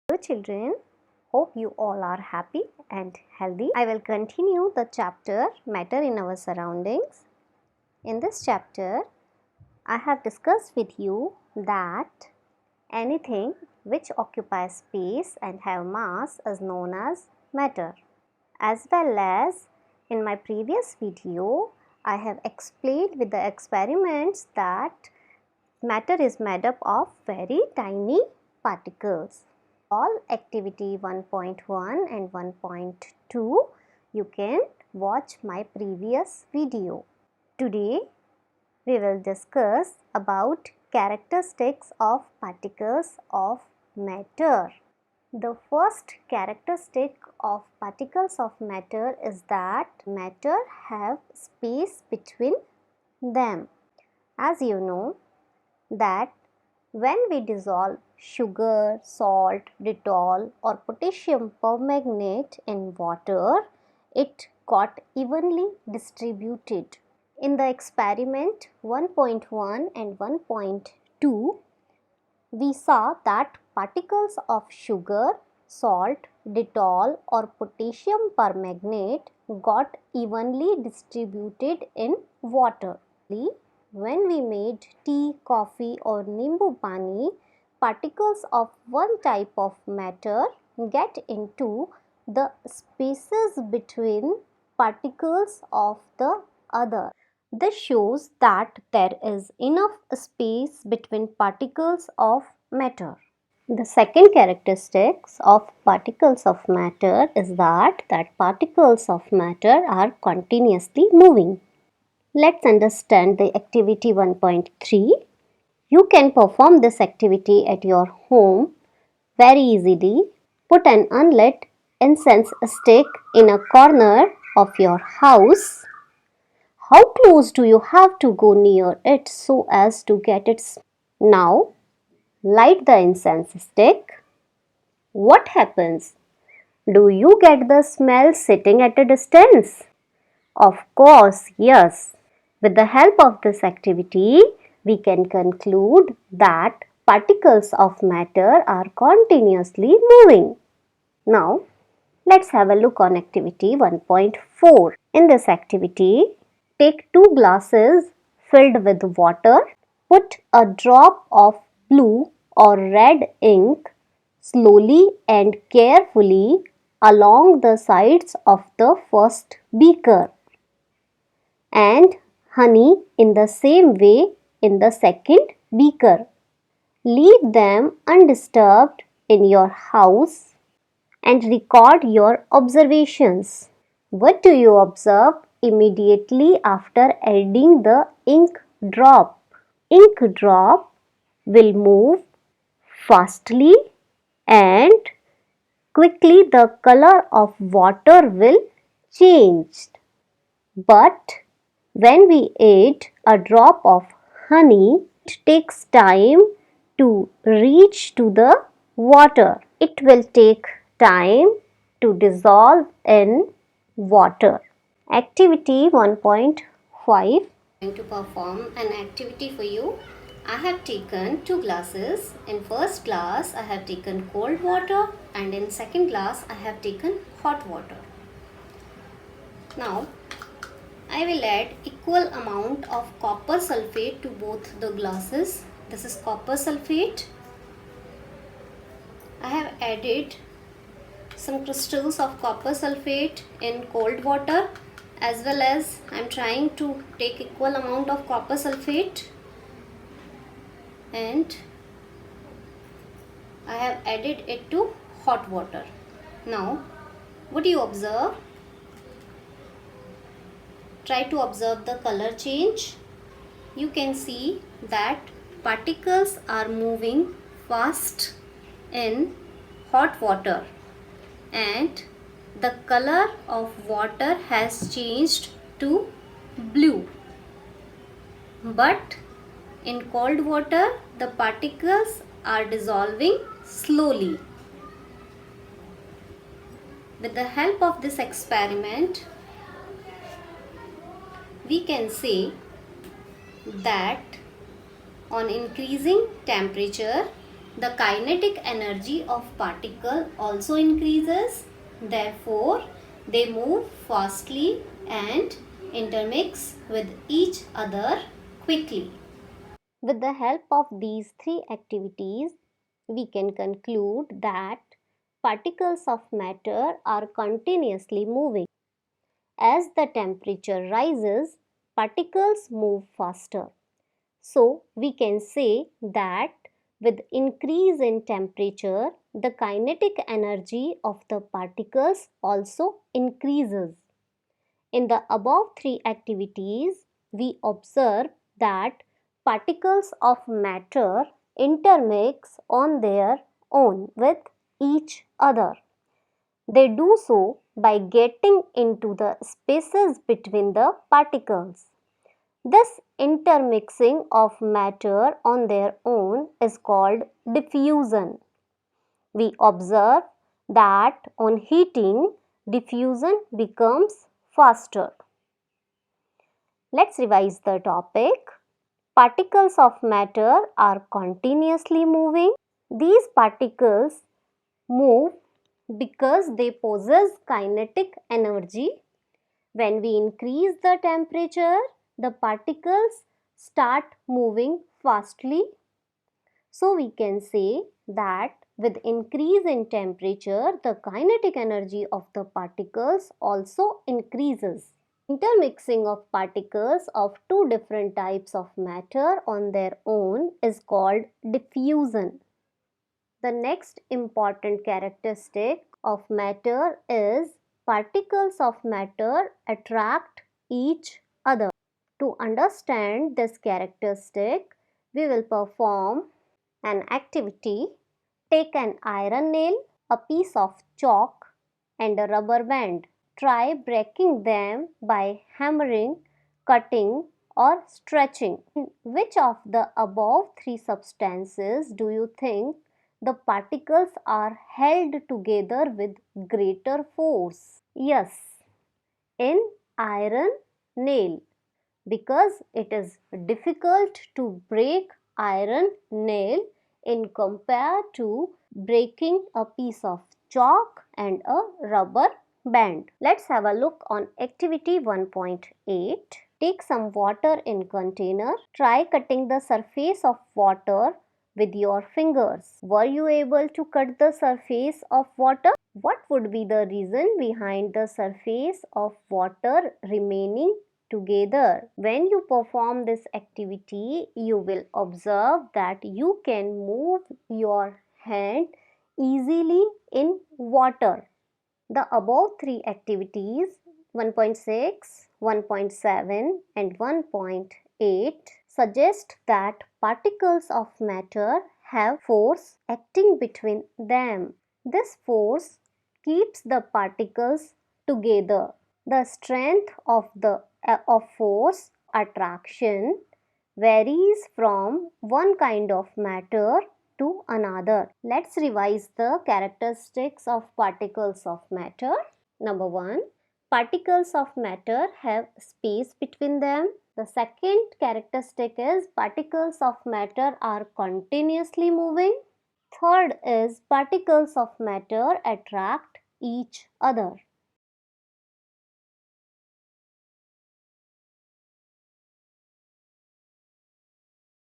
Hello children, hope you all are happy and healthy. I will continue the chapter Matter in Our Surroundings. In this chapter, I have discussed with you that anything which occupies space and have mass is known as matter. As well as in my previous video, I have explained with the experiments that matter is made up of very tiny particles. All activity 1.1 and 1.2 you can watch my previous video. Today we will discuss about characteristics of particles of matter. The first characteristic of particles of matter is that matter have space between them. As you know that when we dissolve sugar, salt, Dettol or potassium permanganate in water, it got evenly distributed. In the experiment 1.1 and 1.2, we saw that particles of sugar, salt, Dettol or potassium permanganate got evenly distributed in water. When we made tea, coffee or nimbu pani, particles of one type of matter get into the spaces between particles of the other. This shows that there is enough space between particles of matter. The second characteristics of particles of matter is that particles of matter are continuously moving. Let's understand the activity 1.3. You can perform this activity at your home very easily. Put an unlit incense stick in a corner of your house. How close do you have to go near it so as to get it? Now, light the incense stick. What happens? Do you get the smell sitting at a distance? Of course, yes. With the help of this activity, we can conclude that particles of matter are continuously moving. Now, let's have a look on activity 1.4. In this activity, take two glasses filled with water. Put a drop of blue or red ink slowly and carefully along the sides of the first beaker and honey in the same way in the second beaker. Leave them undisturbed in your house and record your observations. What do you observe immediately after adding the ink drop? Ink drop will move fastly and quickly the color of water will change. But when we add a drop of honey, it takes time to reach to the water. It will take time to dissolve in water. Activity 1.5. I'm going to perform an activity for you. I have taken two glasses. In first glass I have taken cold water and in second glass I have taken hot water. Now I will add equal amount of copper sulfate to both the glasses. This is copper sulfate. I have added some crystals of copper sulfate in cold water, as well as I am trying to take equal amount of copper sulfate and I have added it to hot water. Now what do you observe? Try to observe the color change. You can see that particles are moving fast in hot water and the color of water has changed to blue. But in cold water, the particles are dissolving slowly. With the help of this experiment, we can say that on increasing temperature, the kinetic energy of particle also increases. Therefore, they move fastly and intermix with each other quickly. With the help of these three activities, we can conclude that particles of matter are continuously moving. As the temperature rises, particles move faster. So, we can say that with increase in temperature, the kinetic energy of the particles also increases. In the above three activities, we observe that particles of matter intermix on their own with each other. They do so by getting into the spaces between the particles. This intermixing of matter on their own is called diffusion. We observe that on heating, diffusion becomes faster. Let's revise the topic. Particles of matter are continuously moving. These particles move because they possess kinetic energy. When we increase the temperature, the particles start moving fastly. So we can say that with increase in temperature, the kinetic energy of the particles also increases. Intermixing of particles of two different types of matter on their own is called diffusion. The next important characteristic of matter is particles of matter attract each other. To understand this characteristic, we will perform an activity. Take an iron nail, a piece of chalk, and a rubber band. Try breaking them by hammering, cutting, or stretching. Which of the above three substances do you think the particles are held together with greater force? Yes, in iron nail, because it is difficult to break iron nail in compare to breaking a piece of chalk and a rubber band. Let's have a look on activity 1.8. Take some water in container. Try cutting the surface of water with your fingers. Were you able to cut the surface of water? What would be the reason behind the surface of water remaining together? When you perform this activity, you will observe that you can move your hand easily in water. The above three activities 1.6, 1.7 and 1.8 suggest that particles of matter have force acting between them. This force keeps the particles together. The strength of force attraction varies from one kind of matter to another. Let's revise the characteristics of particles of matter. Number 1, particles of matter have space between them. The second characteristic is particles of matter are continuously moving. Third is particles of matter attract each other.